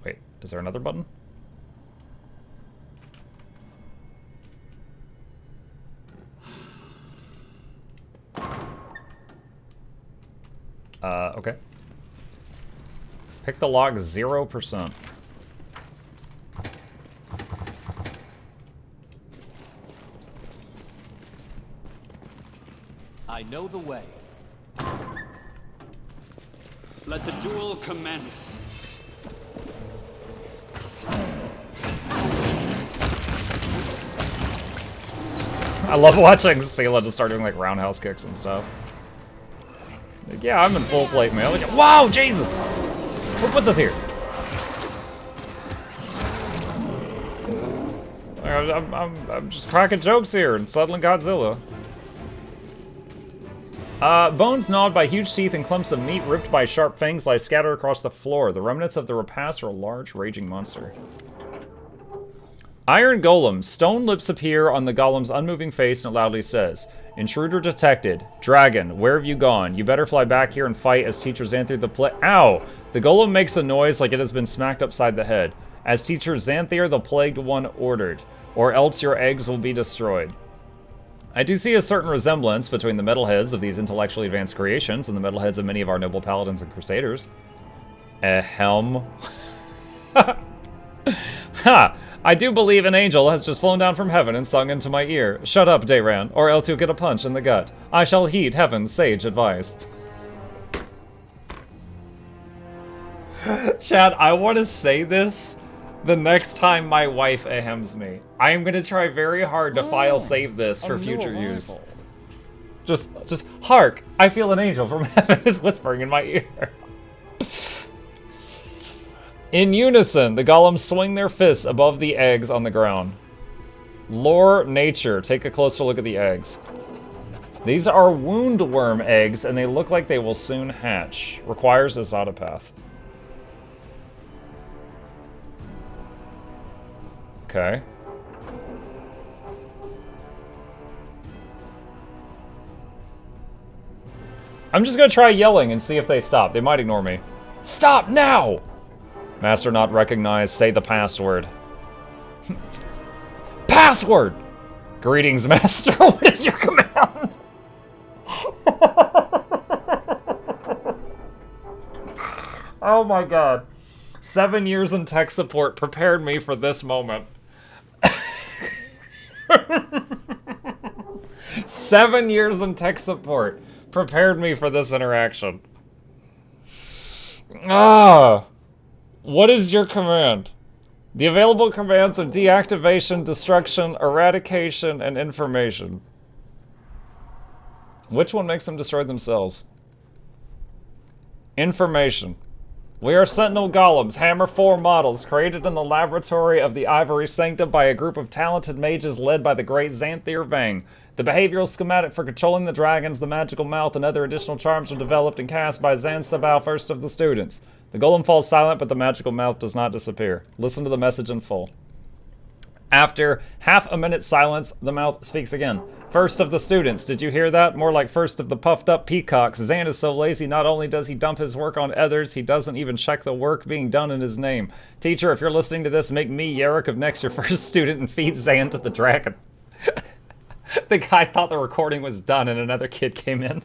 Wait, is there another button? Okay. Pick the lock 0%. I know the way. Let the duel commence. I love watching Sela just start doing like roundhouse kicks and stuff. Like, yeah, I'm in full plate, man. Like, wow, Jesus! Who put this here? I'm just cracking jokes here and settling Godzilla. Bones gnawed by huge teeth and clumps of meat ripped by sharp fangs lie scattered across the floor. The remnants of the repast are a large, raging monster. Iron Golem. Stone lips appear on the golem's unmoving face and it loudly says, "Intruder detected. Dragon, where have you gone? You better fly back here and fight as Teacher Xanthier the Ow! The golem makes a noise like it has been smacked upside the head. As Teacher Xanthier the Plagued One ordered, or else your eggs will be destroyed." I do see a certain resemblance between the metalheads of these intellectually advanced creations and the metalheads of many of our noble paladins and crusaders. Ahem. Ha! I do believe an angel has just flown down from heaven and sung into my ear. Shut up, Dayran, or else you'll get a punch in the gut. I shall heed heaven's sage advice. Chad, I want to say this the next time my wife ahems me. I am going to try very hard to file save this for future use. Just hark! I feel an angel from heaven is whispering in my ear. In unison, the golems swing their fists above the eggs on the ground. Lore nature. Take a closer look at the eggs. These are wound worm eggs, and they look like they will soon hatch. Requires a Zotopath. Okay. I'm just gonna try yelling and see if they stop. They might ignore me. Stop now! Master not recognized. Say the password. Password! Greetings, Master. What is your command? Oh my god. 7 years in tech support prepared me for this moment. 7 years in tech support prepared me for this interaction. Ah. What is your command? The available commands are deactivation, destruction, eradication, and information. Which one makes them destroy themselves? Information. We are Sentinel Golems, Hammer 4 models, created in the laboratory of the Ivory Sanctum by a group of talented mages led by the great Xanthier Vang. The behavioral schematic for controlling the dragons, the magical mouth, and other additional charms were developed and cast by Zan Sabal, first of the students. The golem falls silent, but the magical mouth does not disappear. Listen to the message in full. After half a minute's silence, the mouth speaks again. First of the students, did you hear that? More like first of the puffed up peacocks. Zan is so lazy, not only does he dump his work on others, he doesn't even check the work being done in his name. Teacher, if you're listening to this, make me, Yarrick of Next, your first student and feed Zan to the dragon. The guy thought the recording was done and another kid came in.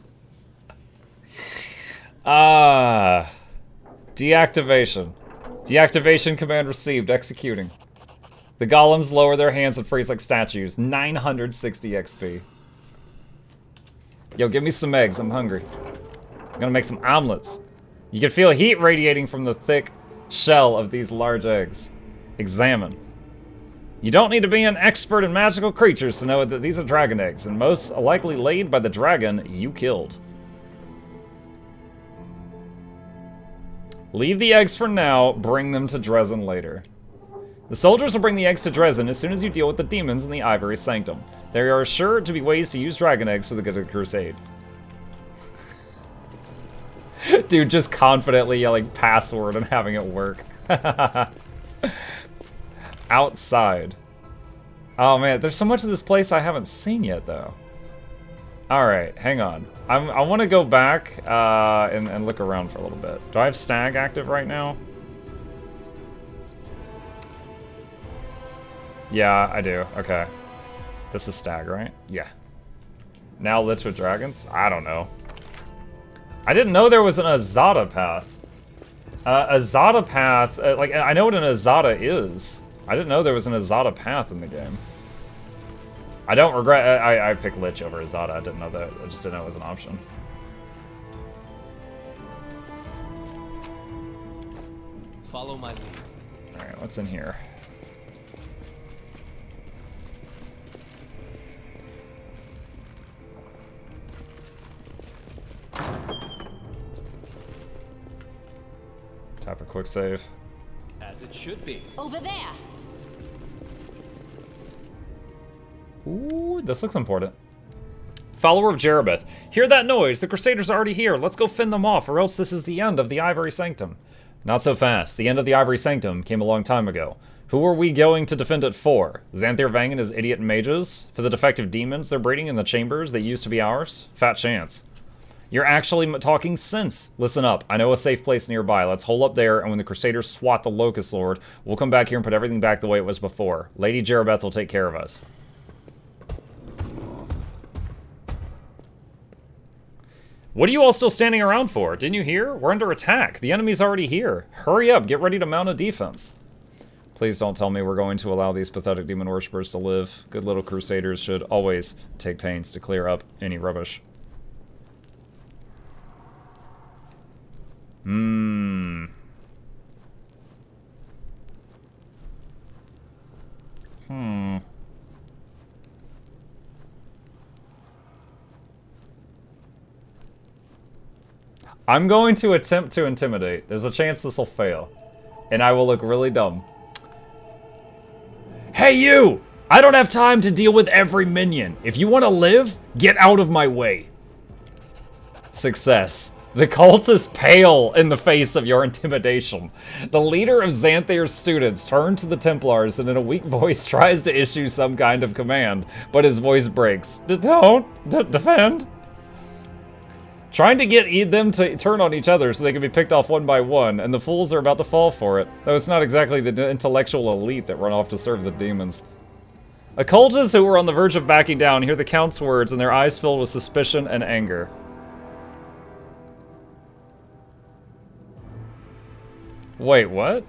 Deactivation. Deactivation command received. Executing. The golems lower their hands and freeze like statues. 960 XP. Yo, give me some eggs. I'm hungry. I'm gonna make some omelets. You can feel heat radiating from the thick shell of these large eggs. Examine. You don't need to be an expert in magical creatures to know that these are dragon eggs, and most likely laid by the dragon you killed. Leave the eggs for now, bring them to Dresden later. The soldiers will bring the eggs to Dresden as soon as you deal with the demons in the Ivory Sanctum. There are sure to be ways to use dragon eggs for the good of the crusade. Dude, just confidently yelling password and having it work. Outside. Oh man, there's so much of this place I haven't seen yet though. Alright, hang on. I want to go back and look around for a little bit. Do I have Stag active right now? Yeah, I do. Okay. This is Stag, right? Yeah. Now Lich with Dragons? I don't know. I didn't know there was an Azada path. Azada path, like, I know what an Azada is. I didn't know there was an Azada path in the game. I don't regret, I picked Lich over Azada. I didn't know that. I just didn't know it was an option. Follow my lead. Alright, what's in here? Tap a quick save. As it should be. Over there. Ooh, this looks important. Follower of Jerebeth. Hear that noise? The Crusaders are already here. Let's go fend them off, or else this is the end of the Ivory Sanctum. Not so fast. The end of the Ivory Sanctum came a long time ago. Who are we going to defend it for? Xanthir Vang and his idiot mages? For the defective demons they're breeding in the chambers that used to be ours? Fat chance. You're actually talking sense. Listen up. I know a safe place nearby. Let's hole up there, and when the Crusaders swat the Locust Lord, we'll come back here and put everything back the way it was before. Lady Jerebeth will take care of us. What are you all still standing around for? Didn't you hear? We're under attack. The enemy's already here. Hurry up. Get ready to mount a defense. Please don't tell me we're going to allow these pathetic demon worshippers to live. Good little Crusaders should always take pains to clear up any rubbish. I'm going to attempt to intimidate. There's a chance this will fail. And I will look really dumb. Hey you! I don't have time to deal with every minion. If you want to live, get out of my way. Success. The cultists pale in the face of your intimidation. The leader of Xanthir's students turns to the Templars and in a weak voice tries to issue some kind of command, but his voice breaks. Don't defend. Trying to get them to turn on each other so they can be picked off one by one, and the fools are about to fall for it. Though it's not exactly the intellectual elite that run off to serve the demons. Occultists who were on the verge of backing down hear the Count's words and their eyes filled with suspicion and anger. Wait, what?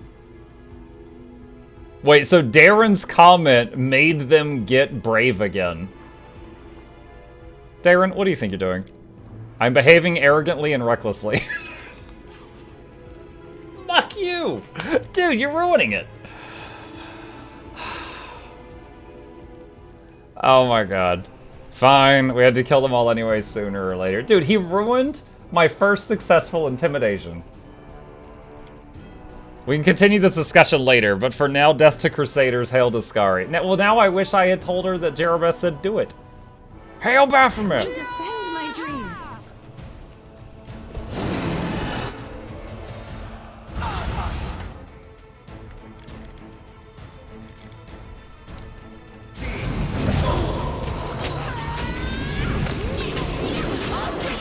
Wait, so Darren's comment made them get brave again. Darren, what do you think you're doing? I'm behaving arrogantly and recklessly. Fuck you! Dude, you're ruining it. Oh my god. Fine, we had to kill them all anyway sooner or later. Dude, he ruined my first successful intimidation. We can continue this discussion later, but for now, death to Crusaders, hail to Skari. Well, now I wish I had told her that Jerebeth said do it. Hail Baphomet! Defend my dream.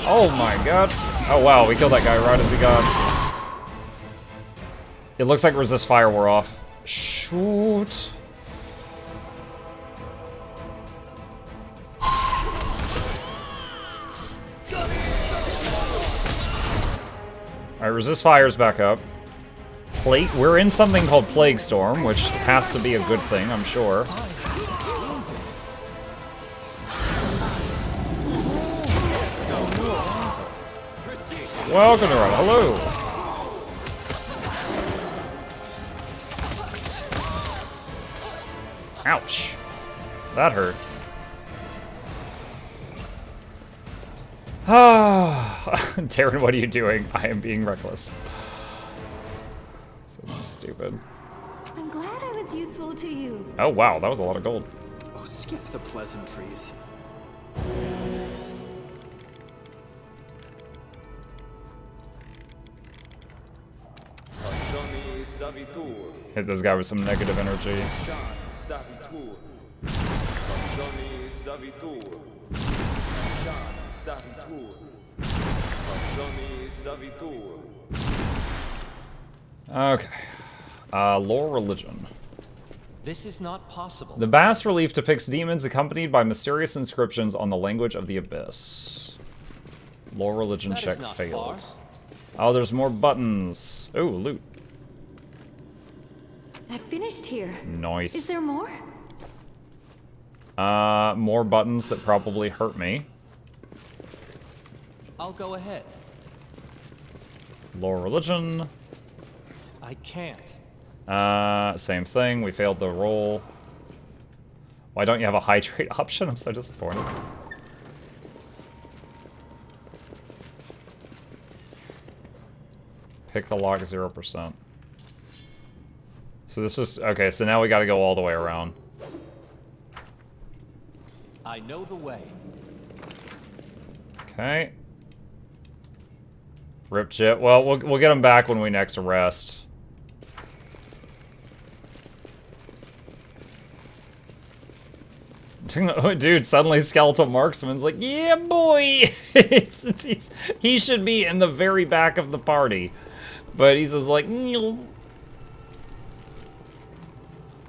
Oh my god. Oh wow, we killed that guy right as he got. It looks like resist fire wore off. Shoot. Alright, resist fire's back up. We're in something called Plague Storm, which has to be a good thing, I'm sure. Welcome to run. Hello. Ouch. That hurt. Darren, what are you doing? I am being reckless. So stupid. I'm glad I was useful to you. Oh wow, that was a lot of gold. Oh, skip the pleasantries. Hit this guy with some negative energy. Okay. Lore religion. This is not possible. The bas relief depicts demons accompanied by mysterious inscriptions on the language of the abyss. Lore religion That is check not failed. far. Oh, there's more buttons. Oh, loot. I finished here. Nice. Is there more? More buttons that probably hurt me. I'll go ahead. Lore religion. I can't. Same thing. We failed the roll. Why don't you have a hydrate option? I'm so disappointed. Pick the lock 0%. So this is... Okay, so now we gotta go all the way around. I know the way. Okay. Rip Chip. Well, we'll get him back when we next rest. Dude, suddenly Skeletal Marksman's like, yeah, boy! He should be in the very back of the party. But he's just like, "No.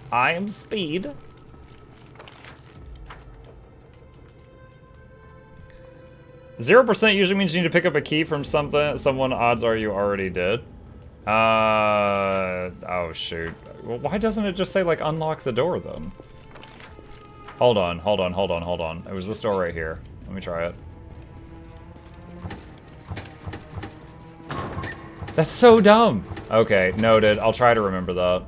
I am speed." 0% usually means you need to pick up a key from someone, odds are you already did. Oh shoot. Well, why doesn't it just say, like, unlock the door, then? Hold on. It was this door right here. Let me try it. That's so dumb! Okay, noted. I'll try to remember that.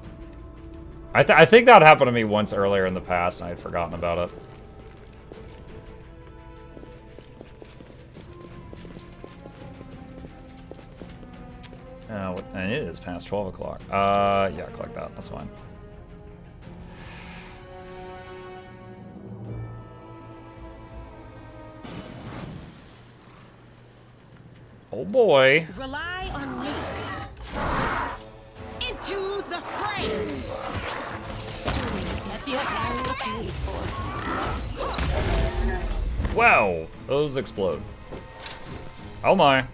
I think that happened to me once earlier in the past, and I had forgotten about it. And it is past 12 o'clock. Yeah, collect that. That's fine. Oh boy. Rely on me. Into the fray. Wow, those explode. Oh my.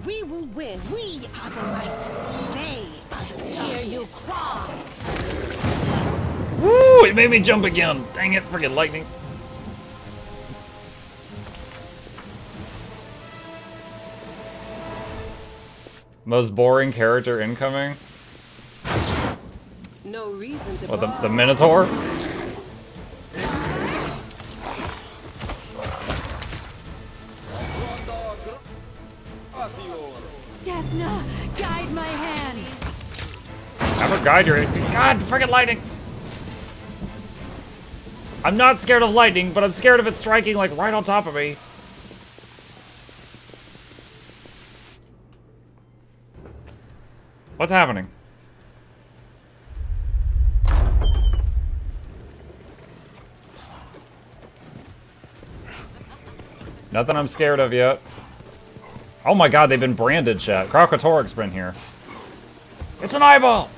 We will win. We are the light. They are the darkness. Hear you cry. Woo! It made me jump again. Dang it, friggin' lightning. Most boring character incoming? No reason to. What, the Minotaur? Desna, guide my hand. Have her guide your... God, friggin' lightning! I'm not scared of lightning, but I'm scared of it striking, like, right on top of me. What's happening? Nothing I'm scared of yet. Oh my god, they've been branded, chat. Krokotoric's been here. It's an eyeball!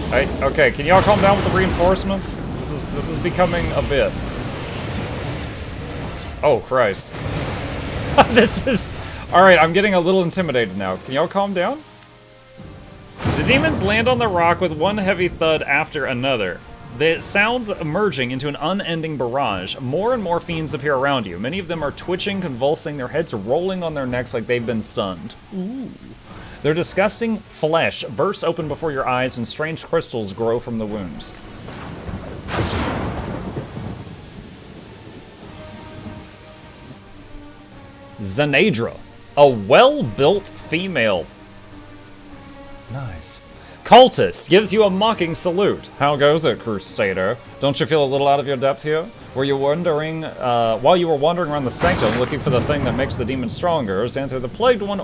Hey, okay, can y'all calm down with the reinforcements? This is becoming a bit. Oh, Christ. This is... Alright, I'm getting a little intimidated now. Can y'all calm down? The demons land on the rock with one heavy thud after another. The sounds emerging into an unending barrage. More and more fiends appear around you. Many of them are twitching, convulsing, their heads rolling on their necks like they've been stunned. Ooh. Their disgusting flesh bursts open before your eyes and strange crystals grow from the wounds. Zanadra, a well-built female. Nice. Cultist gives you a mocking salute. How goes it, Crusader? Don't you feel a little out of your depth here? Were you wondering, while you were wandering around the sanctum looking for the thing that makes the demon stronger, Xanther the Plagued One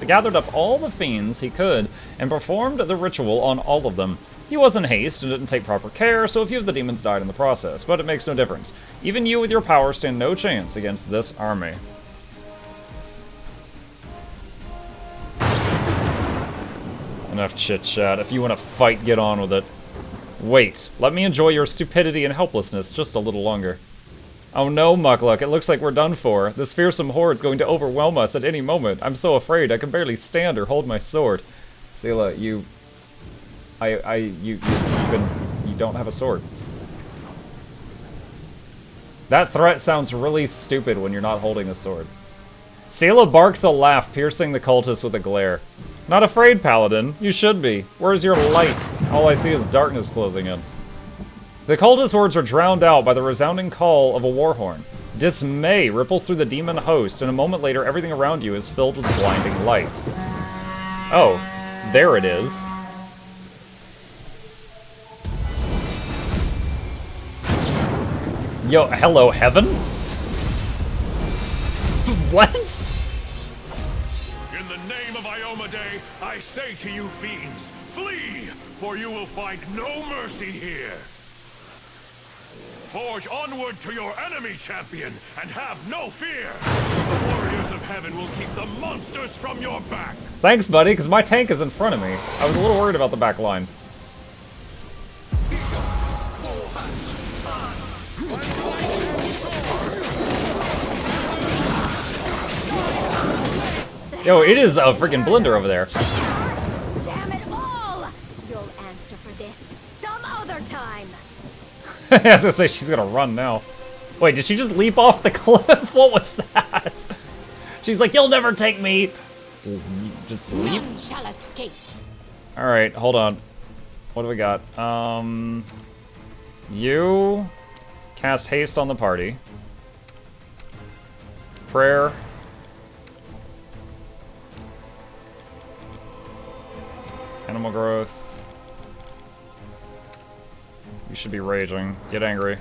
gathered up all the fiends he could and performed the ritual on all of them. He was in haste and didn't take proper care, so a few of the demons died in the process, but it makes no difference. Even you with your power stand no chance against this army. Enough chit-chat. If you want to fight, get on with it. Wait, let me enjoy your stupidity and helplessness just a little longer. Oh no, Mukluk, it looks like we're done for. This fearsome horde's going to overwhelm us at any moment. I'm so afraid I can barely stand or hold my sword. Sela, you... You don't have a sword. That threat sounds really stupid when you're not holding a sword. Sela barks a laugh, piercing the cultist with a glare. Not afraid, Paladin. You should be. Where's your light? All I see is darkness closing in. The cultist's words are drowned out by the resounding call of a war horn. Dismay ripples through the demon host, and a moment later, everything around you is filled with blinding light. Oh, there it is. Yo, hello, heaven? What? In the name of Iomedae, I say to you fiends, flee, for you will find no mercy here. Forge onward to your enemy, champion, and have no fear. The warriors of heaven will keep the monsters from your back. Thanks, buddy, because my tank is in front of me. I was a little worried about the back line. Yo, it is a freaking blender over there. Damn it all! You'll answer for this some other time. I was gonna say she's gonna run now. Wait, did she just leap off the cliff? What was that? She's like, you'll never take me. Just leap. None shall escape. All right, hold on. What do we got? You cast haste on the party. Prayer. Animal growth. You should be raging. Get angry.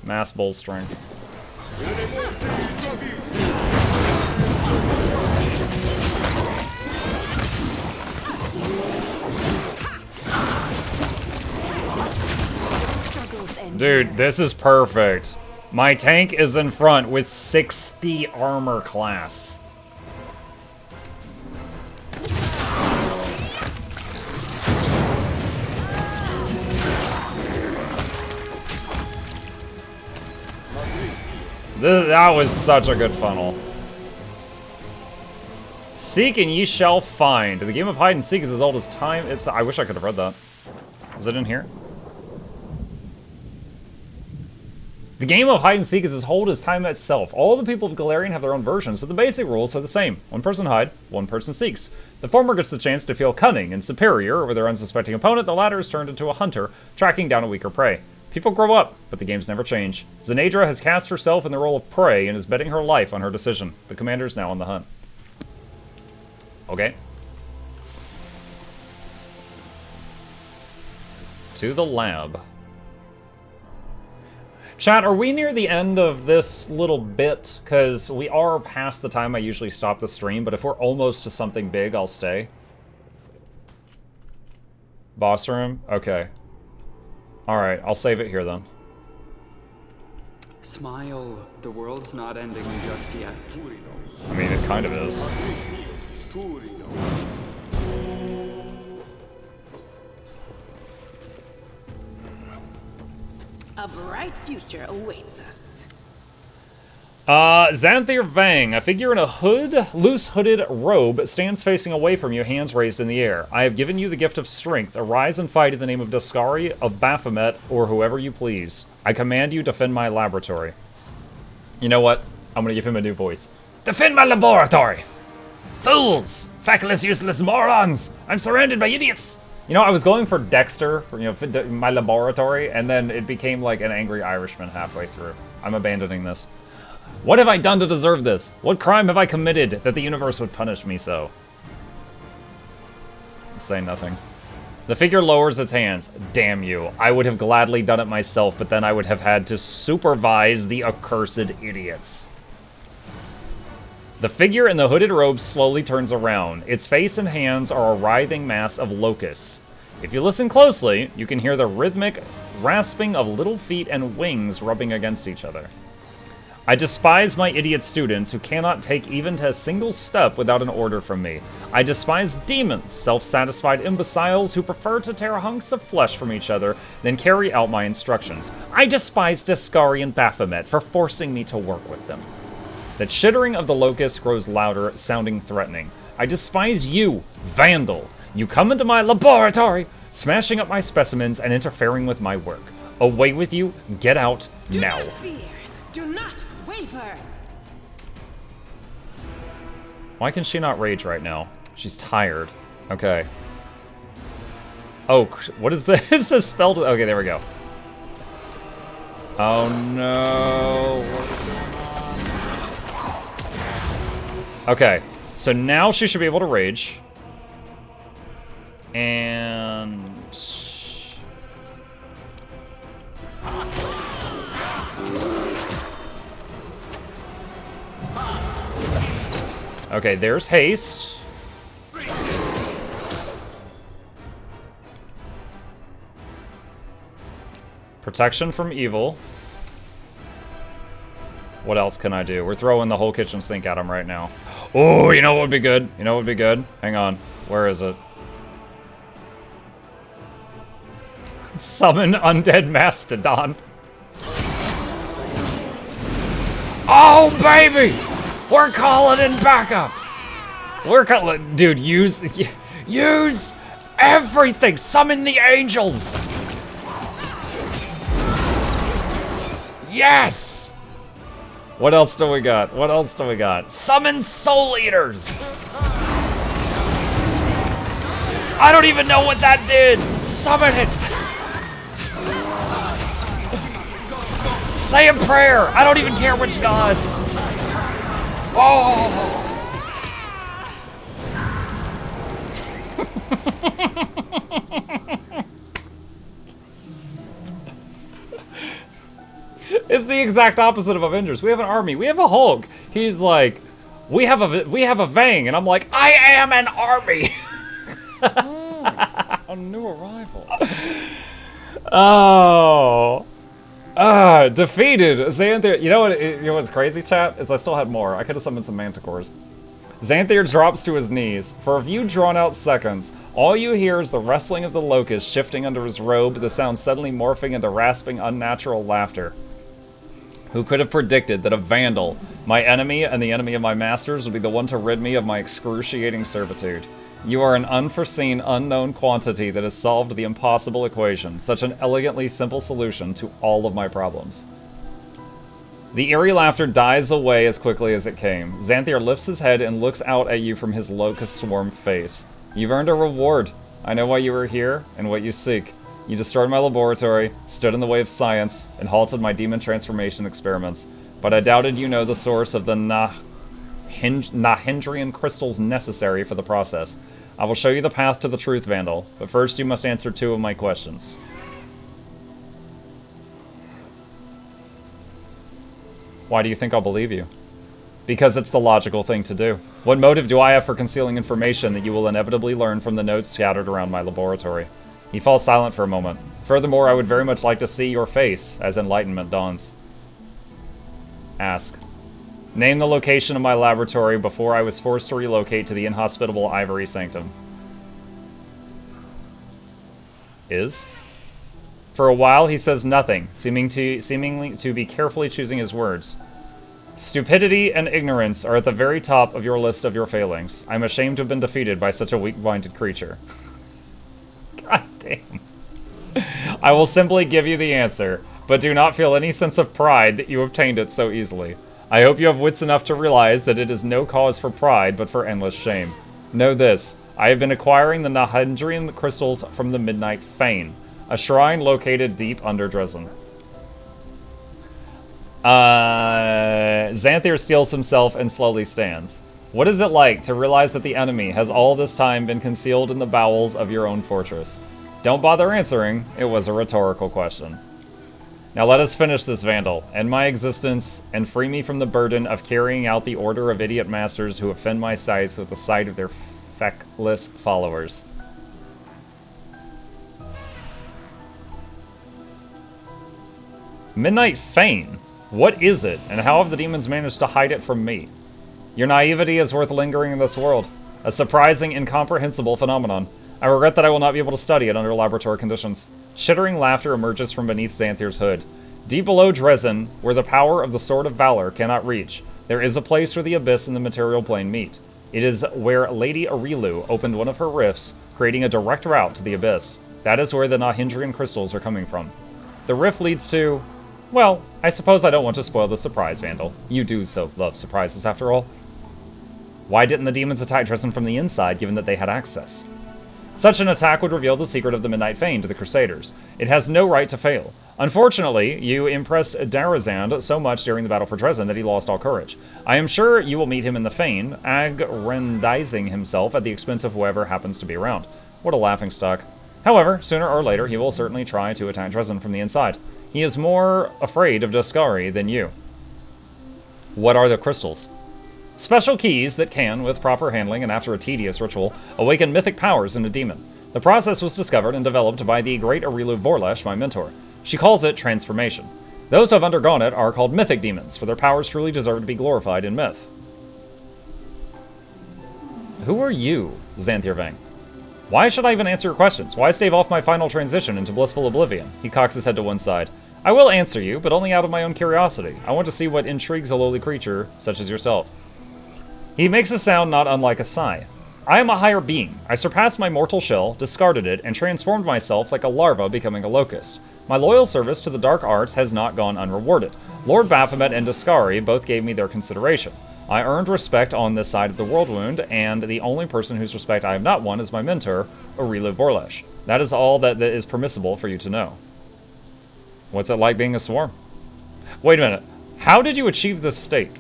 Mass bull strength. Dude, this is perfect. My tank is in front with 60 armor class. That was such a good funnel. Seek and ye shall find. The game of hide and seek is as old as time. I wish I could have read that. Is it in here? The game of hide and seek is as old as time itself. All the people of Galarian have their own versions, but the basic rules are the same. One person hide, one person seeks. The former gets the chance to feel cunning and superior over their unsuspecting opponent. The latter is turned into a hunter, tracking down a weaker prey. People grow up, but the games never change. Zanedra has cast herself in the role of prey and is betting her life on her decision. The commander is now on the hunt. Okay. To the lab. Chat, are we near the end of this little bit? Because we are past the time I usually stop the stream, but if we're almost to something big, I'll stay. Boss room? Okay. Alright, I'll save it here then. Smile, the world's not ending just yet. I mean, it kind of is. A bright future awaits us. Xanthir Vang, a figure in a loose hooded robe, stands facing away from you, hands raised in the air. I have given you the gift of strength. Arise and fight in the name of Daskari, of Baphomet, or whoever you please. I command you, defend my laboratory. You know what? I'm gonna give him a new voice. Defend my laboratory! Fools! Feckless, useless morons! I'm surrounded by idiots! You know, I was going for Dexter, for, my laboratory, and then it became like an angry Irishman halfway through. I'm abandoning this. What have I done to deserve this? What crime have I committed that the universe would punish me so? Say nothing. The figure lowers its hands. Damn you. I would have gladly done it myself, but then I would have had to supervise the accursed idiots. The figure in the hooded robe slowly turns around. Its face and hands are a writhing mass of locusts. If you listen closely, you can hear the rhythmic rasping of little feet and wings rubbing against each other. I despise my idiot students who cannot take even to a single step without an order from me. I despise demons, self-satisfied imbeciles who prefer to tear hunks of flesh from each other, then carry out my instructions. I despise Daskari and Baphomet for forcing me to work with them. The chittering of the locust grows louder, sounding threatening. I despise you, Vandal. You come into my laboratory, smashing up my specimens and interfering with my work. Away with you, get out now. Do not fear. Do not waver. Why can she not rage right now? She's tired. Okay. Oh, what is this? This is spelled. Okay, there we go. Oh no. What's going on? Okay, so now she should be able to rage. And... okay, there's haste. Protection from evil. What else can I do? We're throwing the whole kitchen sink at him right now. Oh, you know what would be good? You know what would be good? Hang on. Where is it? Summon Undead Mastodon. Oh, baby! We're calling in backup! We're calling... dude, use everything! Summon the angels! Yes! What else do we got? What else do we got? Summon Soul Eaters! I don't even know what that did! Summon it! Say a prayer! I don't even care which god! Oh! It's the exact opposite of Avengers. We have an army. We have a Hulk. He's like, we have a Vang, and I'm like, I am an army. A new arrival. Oh. Defeated. Xanthier. You know what's crazy, chat? Is I still had more. I could have summoned some manticores. Xanthier drops to his knees. For a few drawn-out seconds, all you hear is the rustling of the locust shifting under his robe, the sound suddenly morphing into rasping, unnatural laughter. Who could have predicted that a Vandal, my enemy and the enemy of my masters, would be the one to rid me of my excruciating servitude? You are an unforeseen, unknown quantity that has solved the impossible equation, such an elegantly simple solution to all of my problems. The eerie laughter dies away as quickly as it came. Xanthier lifts his head and looks out at you from his locust swarm face. You've earned a reward. I know why you are here and what you seek. You destroyed my laboratory, stood in the way of science, and halted my demon transformation experiments. But I doubted you know the source of the Nahindrian crystals necessary for the process. I will show you the path to the truth, Vandal, but first you must answer 2 of my questions. Why do you think I'll believe you? Because it's the logical thing to do. What motive do I have for concealing information that you will inevitably learn from the notes scattered around my laboratory? He falls silent for a moment. Furthermore, I would very much like to see your face as enlightenment dawns. Ask. Name the location of my laboratory before I was forced to relocate to the inhospitable Ivory Sanctum. Is? For a while, he says nothing, seemingly to be carefully choosing his words. Stupidity and ignorance are at the very top of your list of your failings. I'm ashamed to have been defeated by such a weak-minded creature. God damn. I will simply give you the answer, but do not feel any sense of pride that you obtained it so easily. I hope you have wits enough to realize that it is no cause for pride, but for endless shame. Know this, I have been acquiring the Nahindrian crystals from the Midnight Fane, a shrine located deep under Dresden. Xanthier steels himself and slowly stands. What is it like to realize that the enemy has all this time been concealed in the bowels of your own fortress? Don't bother answering, it was a rhetorical question. Now let us finish this, Vandal, end my existence, and free me from the burden of carrying out the order of idiot masters who offend my sights with the sight of their feckless followers. Midnight Fane? What is it, and how have the demons managed to hide it from me? Your naivety is worth lingering in this world. A surprising, incomprehensible phenomenon. I regret that I will not be able to study it under laboratory conditions. Chittering laughter emerges from beneath Xanthier's hood. Deep below Dresden, where the power of the Sword of Valor cannot reach, There is a place where the abyss and the material plane meet. It is where Lady Arilu opened one of her rifts, creating a direct route to the abyss. That is where the Nahindrian crystals are coming from. The rift leads to... Well, I suppose I don't want to spoil the surprise, Vandal. You do so love surprises, after all. Why didn't the demons attack Tristan from the inside, given that they had access? Such an attack would reveal the secret of the Midnight Fane to the Crusaders. It has no right to fail. Unfortunately, you impressed Darazand so much during the battle for Dresden that he lost all courage. I am sure you will meet him in the Fane, aggrandizing himself at the expense of whoever happens to be around. What a laughingstock. However, sooner or later, he will certainly try to attack Dresden from the inside. He is more afraid of Daskari than you. What are the crystals? Special keys that can, with proper handling and after a tedious ritual, awaken mythic powers in a demon. The process was discovered and developed by the great Arilu Vorlesh, my mentor. She calls it transformation. Those who have undergone it are called mythic demons, for their powers truly deserve to be glorified in myth. Who are you, Xanthir Vang? Why should I even answer your questions? Why stave off my final transition into blissful oblivion? He cocks his head to one side. I will answer you, but only out of my own curiosity. I want to see what intrigues a lowly creature such as yourself. He makes a sound not unlike a sigh. I am a higher being. I surpassed my mortal shell, discarded it, and transformed myself like a larva becoming a locust. My loyal service to the dark arts has not gone unrewarded. Lord Baphomet and Daskari both gave me their consideration. I earned respect on this side of the world wound, and the only person whose respect I have not won is my mentor, Arilu Vorlesh. That is all that is permissible for you to know. What's it like being a swarm? Wait a minute. How did you achieve this state?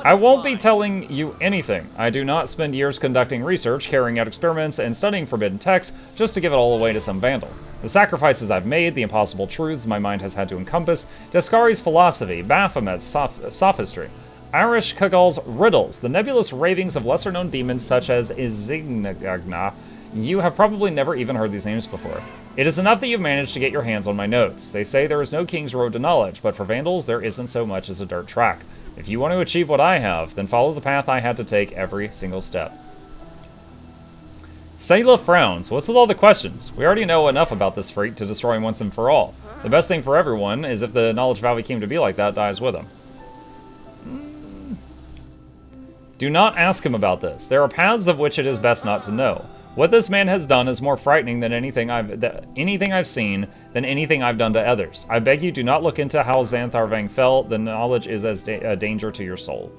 I won't be telling you anything. I do not spend years conducting research, carrying out experiments, and studying forbidden texts just to give it all away to some vandal. The sacrifices I've made, the impossible truths my mind has had to encompass, Daskari's philosophy, Baphomet's sophistry, Irish Kagal's riddles, the nebulous ravings of lesser-known demons such as Izignagna. You have probably never even heard these names before. It is enough that you've managed to get your hands on my notes. They say there is no king's road to knowledge, but for vandals there isn't so much as a dirt track. If you want to achieve what I have, then follow the path I had to take every single step. Sayla frowns. What's with all the questions? We already know enough about this freak to destroy him once and for all. The best thing for everyone is if the knowledge of how he came to be like that dies with him. Do not ask him about this. There are paths of which it is best not to know. What this man has done is more frightening than anything I've seen, than anything I've done to others. I beg you, do not look into how Xanthar Vang fell. The knowledge is as a danger to your soul.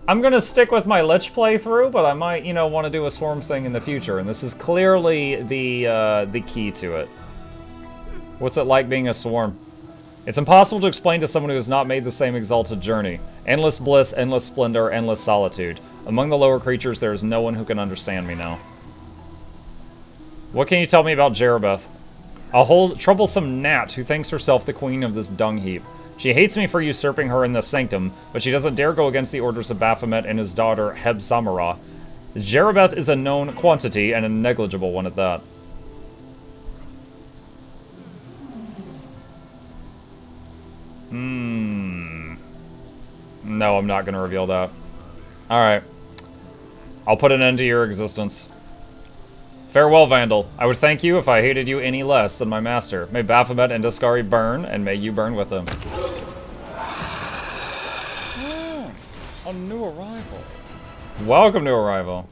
I'm gonna stick with my Lich playthrough, but I might, you know, want to do a swarm thing in the future, and this is clearly the key to it. What's it like being a swarm? It's impossible to explain to someone who has not made the same exalted journey. Endless bliss, endless splendor, endless solitude. Among the lower creatures, there is no one who can understand me now. What can you tell me about Jerabeth? A whole troublesome gnat who thinks herself the queen of this dung heap. She hates me for usurping her in the sanctum, but she doesn't dare go against the orders of Baphomet and his daughter, Heb Samara. Jerabeth is a known quantity, and a negligible one at that. No, I'm not going to reveal that. Alright. I'll put an end to your existence. Farewell, Vandal. I would thank you if I hated you any less than my master. May Baphomet and Daskari burn, and may you burn with them. A new arrival. Welcome, new arrival.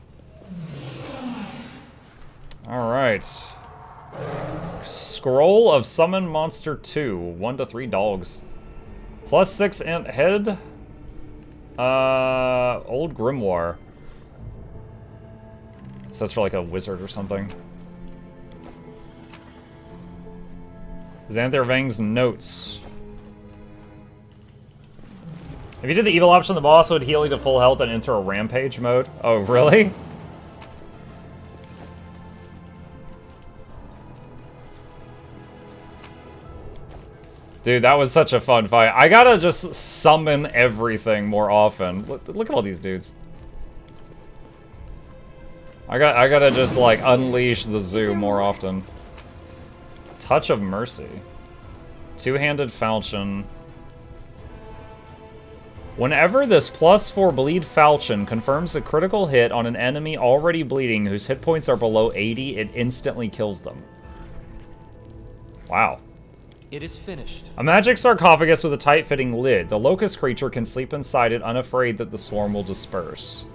Alright. Scroll of Summon Monster 2. 1 to 3 dogs. Plus 6 int head. Old Grimoire. So that's for like a wizard or something. Xanthir Vang's notes. If you did the evil option, the boss would heal you to full health and enter a rampage mode. Oh, really? Dude, that was such a fun fight. I gotta just summon everything more often. Look at all these dudes. I gotta just like unleash the zoo more often. Touch of Mercy. Two-handed falchion. Whenever this +4 bleed falchion confirms a critical hit on an enemy already bleeding whose hit points are below 80, it instantly kills them. Wow. It is finished. A magic sarcophagus with a tight-fitting lid. The locust creature can sleep inside it, unafraid that the swarm will disperse.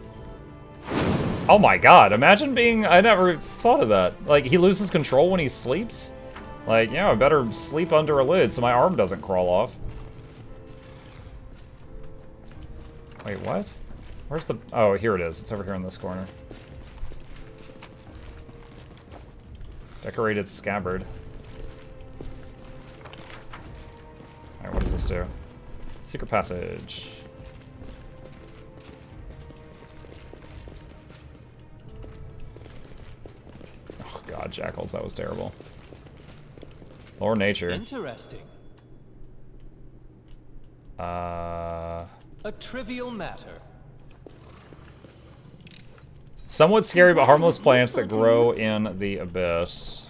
Oh my god, imagine being... I never thought of that. Like, he loses control when he sleeps? Like, yeah, I better sleep under a lid so my arm doesn't crawl off. Wait, what? Where's the... Oh, here it is. It's over here in this corner. Decorated scabbard. Alright, what does this do? Secret passage. Oh god, jackals, that was terrible. Lore nature. Interesting. A trivial matter. Somewhat scary but harmless plants that grow in the abyss.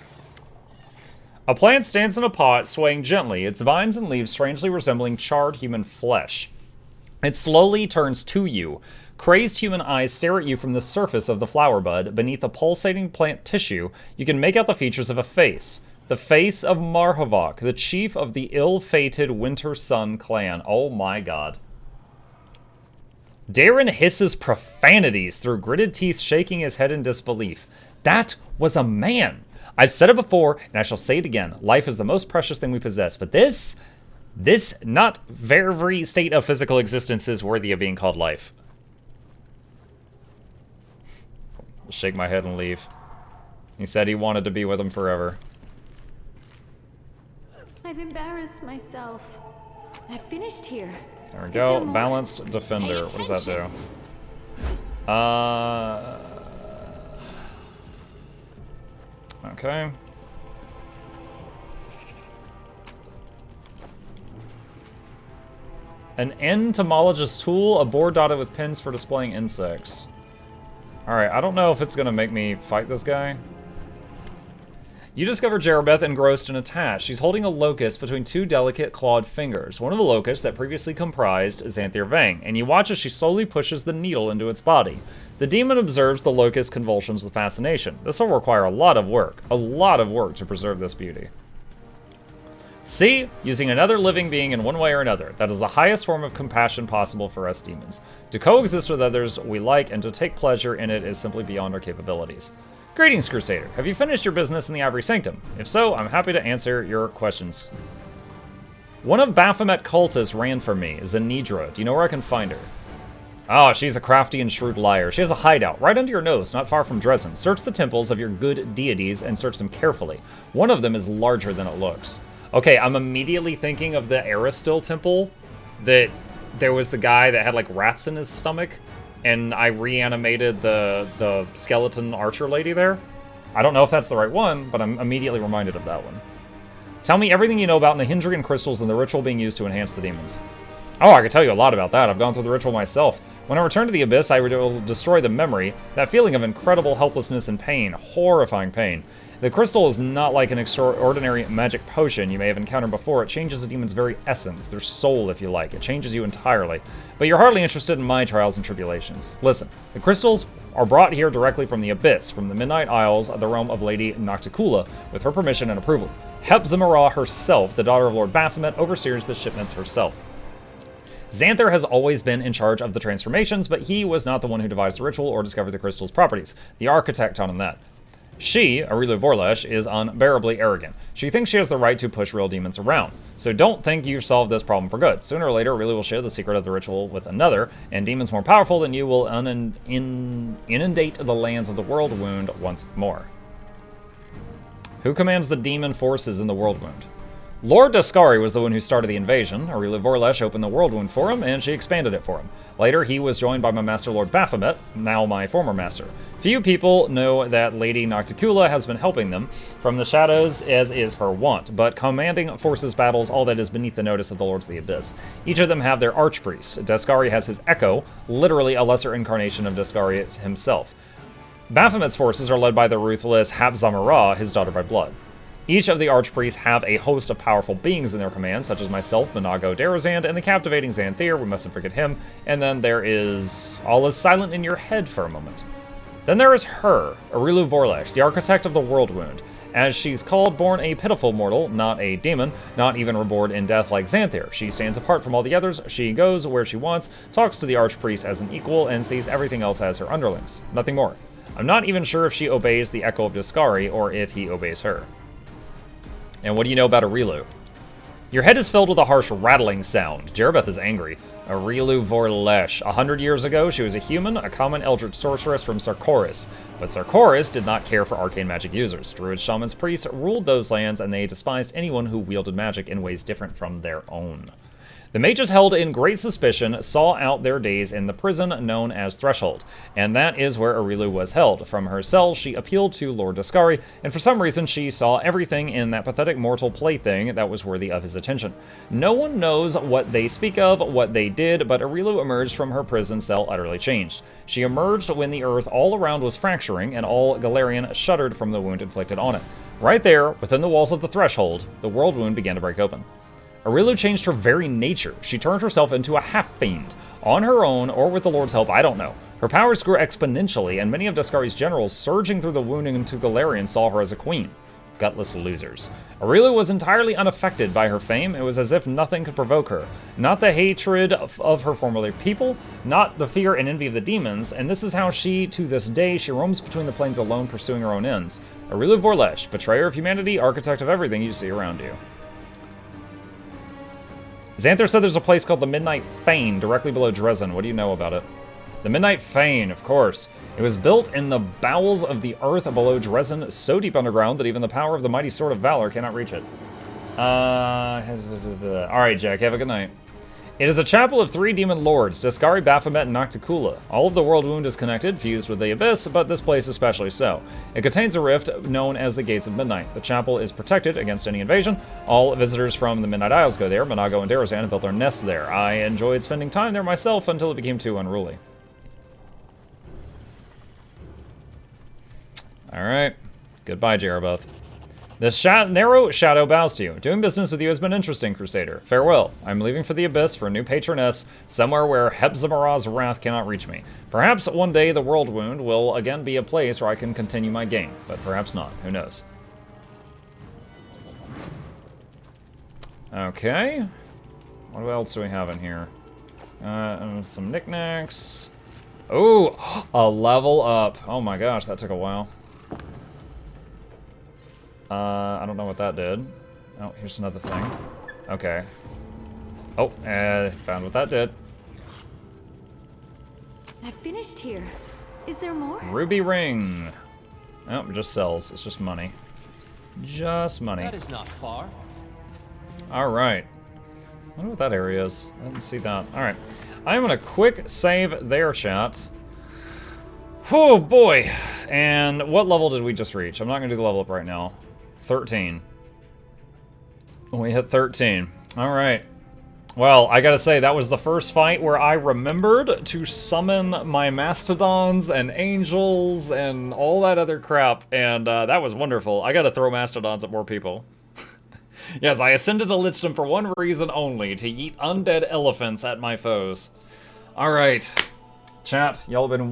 A plant stands in a pot, swaying gently, its vines and leaves strangely resembling charred human flesh. It slowly turns to you. Crazed human eyes stare at you from the surface of the flower bud. Beneath the pulsating plant tissue, you can make out the features of a face. The face of Marhavok, the chief of the ill-fated Winter Sun clan. Oh my god. Darren hisses profanities through gritted teeth, shaking his head in disbelief. That was a man. I've said it before, and I shall say it again. Life is the most precious thing we possess, but this not very state of physical existence is worthy of being called life. I'll shake my head and leave. He said he wanted to be with him forever. I've embarrassed myself. I finished here. There we go. Balanced defender. What does that do? Okay. An entomologist's tool, a board dotted with pins for displaying insects. Alright, I don't know if it's gonna make me fight this guy. You discover Jerobeth engrossed and attached. She's holding a locust between two delicate clawed fingers, one of the locusts that previously comprised Xanthir Vang, and you watch as she slowly pushes the needle into its body. The demon observes the locust's convulsions with fascination. This will require a lot of work to preserve this beauty. See, using another living being in one way or another, that is the highest form of compassion possible for us demons. To coexist with others we like and to take pleasure in it is simply beyond our capabilities. Greetings, Crusader. Have you finished your business in the Ivory Sanctum? If so, I'm happy to answer your questions. One of Baphomet cultists ran from me, Zenidra. Do you know where I can find her? Oh, she's a crafty and shrewd liar. She has a hideout right under your nose, not far from Dresden. Search the temples of your good deities and search them carefully. One of them is larger than it looks. Okay, I'm immediately thinking of the Aristil temple, that there was the guy that had like rats in his stomach, and I reanimated the skeleton archer lady there. I don't know if that's the right one, but I'm immediately reminded of that one. Tell me everything you know about Nahindrian crystals and the ritual being used to enhance the demons. Oh, I can tell you a lot about that. I've gone through the ritual myself. When I return to the Abyss, I will destroy the memory, that feeling of incredible helplessness and pain, horrifying pain. The crystal is not like an extraordinary magic potion you may have encountered before. It changes a demon's very essence, their soul if you like. It changes you entirely. But you're hardly interested in my trials and tribulations. Listen, the crystals are brought here directly from the Abyss, from the Midnight Isles of the realm of Lady Nocticula, with her permission and approval. Hepzimara herself, the daughter of Lord Baphomet, oversees the shipments herself. Xanthir has always been in charge of the transformations, but he was not the one who devised the ritual or discovered the crystal's properties. The architect taught him that. She, Arilu Vorlesh, is unbearably arrogant. She thinks she has the right to push real demons around. So don't think you've solved this problem for good. Sooner or later, Arilu will share the secret of the ritual with another, and demons more powerful than you will inundate the lands of the World Wound once more. Who commands the demon forces in the World Wound? Lord Daskari was the one who started the invasion. Arilu Vorlesh opened the World Wound for him, and she expanded it for him. Later, he was joined by my master Lord Baphomet, now my former master. Few people know that Lady Nocticula has been helping them from the shadows, as is her wont, but commanding forces battles all that is beneath the notice of the Lords of the Abyss. Each of them have their archpriests. Daskari has his echo, literally a lesser incarnation of Daskari himself. Baphomet's forces are led by the ruthless Hapzamara, his daughter by blood. Each of the archpriests have a host of powerful beings in their command, such as myself, Minago Darazand, and the captivating Xanthir, we mustn't forget him, and then there is... all is silent in your head for a moment. Then there is her, Arilu Vorlesh, the architect of the World Wound. As she's called, born a pitiful mortal, not a demon, not even reborn in death like Xanther. She stands apart from all the others, she goes where she wants, talks to the archpriest as an equal, and sees everything else as her underlings. Nothing more. I'm not even sure if she obeys the Echo of Discari, or if he obeys her. And what do you know about Arilu? Your head is filled with a harsh rattling sound. Jerabeth is angry. Arilu Vorlesh. 100 years ago, she was a human, a common eldritch sorceress from Sarkoris. But Sarkoris did not care for arcane magic users. Druids, shamans, priests ruled those lands, and they despised anyone who wielded magic in ways different from their own. The mages held in great suspicion saw out their days in the prison known as Threshold, and that is where Arilu was held. From her cell, she appealed to Lord Discari, and for some reason she saw everything in that pathetic mortal plaything that was worthy of his attention. No one knows what they speak of, what they did, but Arilu emerged from her prison cell utterly changed. She emerged when the earth all around was fracturing, and all Galarian shuddered from the wound inflicted on it. Right there, within the walls of the Threshold, the world wound began to break open. Arilu changed her very nature. She turned herself into a half-fiend. On her own, or with the Lord's help, I don't know. Her powers grew exponentially, and many of Discari's generals surging through the wounding into Galarian saw her as a queen. Gutless losers. Arilu was entirely unaffected by her fame. It was as if nothing could provoke her. Not the hatred of her former people, not the fear and envy of the demons, and this is how she, to this day, she roams between the planes alone, pursuing her own ends. Arilu Vorlesh, betrayer of humanity, architect of everything you see around you. Xanther said there's a place called the Midnight Fane directly below Dresden. What do you know about it? The Midnight Fane, of course. It was built in the bowels of the earth below Dresden, so deep underground that even the power of the mighty Sword of Valor cannot reach it. Alright, Jack, have a good night. It is a chapel of 3 demon lords, Discari, Baphomet, and Nocticula. All of the world wound is connected, fused with the Abyss, but this place especially so. It contains a rift known as the Gates of Midnight. The chapel is protected against any invasion. All visitors from the Midnight Isles go there. Monago and Darozan built their nests there. I enjoyed spending time there myself until it became too unruly. Alright. Goodbye, Jerabeth. This narrow shadow bows to you. Doing business with you has been interesting, Crusader. Farewell. I'm leaving for the Abyss for a new patroness, somewhere where Hebzimara's wrath cannot reach me. Perhaps one day the World Wound will again be a place where I can continue my game, but perhaps not. Who knows? Okay. What else do we have in here? Some knickknacks. Oh, a level up. Oh my gosh, that took a while. I don't know what that did. Oh, here's another thing. Okay. Oh, found what that did. I finished here. Is there more? Ruby ring. Oh, it just sells. It's just money. Just money. That is not far. Alright. I wonder what that area is. I didn't see that. Alright. I'm gonna quick save there, chat. Oh boy. And what level did we just reach? I'm not gonna do the level up right now. 13. We hit 13. Alright. Well, I gotta say, that was the first fight where I remembered to summon my Mastodons and Angels and all that other crap, and that was wonderful. I gotta throw Mastodons at more people. Yes, I ascended to Lichdom for one reason only, to yeet undead elephants at my foes. Alright. Chat, y'all have been